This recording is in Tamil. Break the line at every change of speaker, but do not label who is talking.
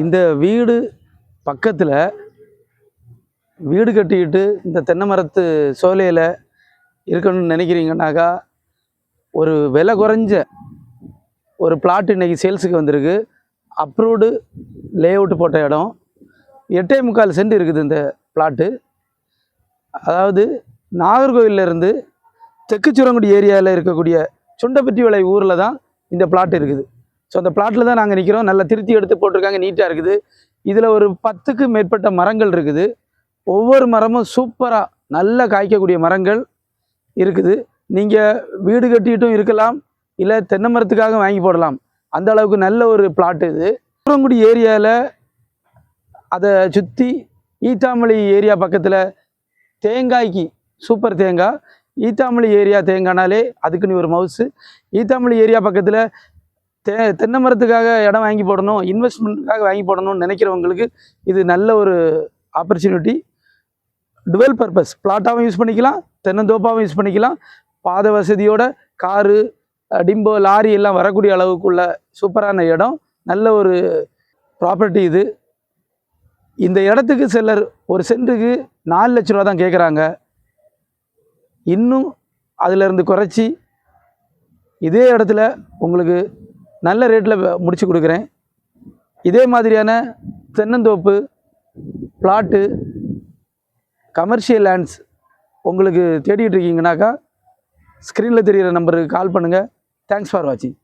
இந்த வீடு பக்கத்தில் வீடு கட்டிக்கிட்டு இந்த தென்னை மரத்து சோலையில் இருக்கணும்னு நினைக்கிறீங்கன்னாக்கா ஒரு விலை குறைஞ்ச ஒரு பிளாட் இன்றைக்கி சேல்ஸுக்கு வந்திருக்கு. அப்ரூவ்டு லேஅவுட்டு போட்ட இடம் 8.25 சென்ட் இருக்குது இந்த பிளாட்டு. அதாவது நாகர்கோவிலேருந்து தெக்குச்சுரங்குடி ஏரியாவில் இருக்கக்கூடிய சுண்டப்பட்டி வளை ஊரில் தான் இந்த பிளாட் இருக்குது. ஸோ அந்த பிளாட்டில் தான் நாங்கள் நிற்கிறோம். நல்லா திருத்தி எடுத்து போட்டிருக்காங்க, நீட்டாக இருக்குது. இதில் ஒரு 10க்கு மேற்பட்ட மரங்கள் இருக்குது. ஒவ்வொரு மரமும் சூப்பராக நல்லா காய்க்கக்கூடிய மரங்கள் இருக்குது. நீங்கள் வீடு கட்டிக்கிட்டும் இருக்கலாம், இல்லை தென்னை மரத்துக்காக வாங்கி போடலாம். அந்த அளவுக்கு நல்ல ஒரு பிளாட் இது. சுரங்குடி ஏரியாவில் அதை சுற்றி ஈத்தாமொழி ஏரியா பக்கத்தில் தேங்காய்க்கு சூப்பர் தேங்காய். ஈத்தாமொழி ஏரியா தேங்காய்னாலே அதுக்குன்னு ஒரு மவுஸு. ஈத்தாமொழி ஏரியா பக்கத்தில் தென்னை மரத்துக்காக இடம் வாங்கி போடணும், இன்வெஸ்ட்மெண்ட்டுக்காக வாங்கி போடணும்னு நினைக்கிறவங்களுக்கு இது நல்ல ஒரு ஆப்பர்ச்சுனிட்டி. டுவெல் பர்பஸ் பிளாட்டாகவும் யூஸ் பண்ணிக்கலாம், தென்னந்தோப்பாகவும் யூஸ் பண்ணிக்கலாம். பாத வசதியோட காரு, டிம்போ, லாரி எல்லாம் வரக்கூடிய அளவுக்குள்ள சூப்பரான இடம், நல்ல ஒரு ப்ராப்பர்ட்டி இது. இந்த இடத்துக்கு சிலர் ஒரு சென்ட்டுக்கு 4 லட்ச ரூபா தான் கேட்குறாங்க. இன்னும் அதிலிருந்து குறைச்சி இதே இடத்துல உங்களுக்கு நல்ல ரேட்டில் முடிச்சு கொடுக்குறேன். இதே மாதிரியான தென்னந்தோப்பு, பிளாட்டு, கமர்ஷியல் லேண்ட்ஸ் உங்களுக்கு தேடிட்டு இருக்கீங்கன்னாக்கா ஸ்க்ரீனில் தெரிகிற நம்பருக்கு கால் பண்ணுங்கள். தேங்க்ஸ் ஃபார் வாட்சிங்.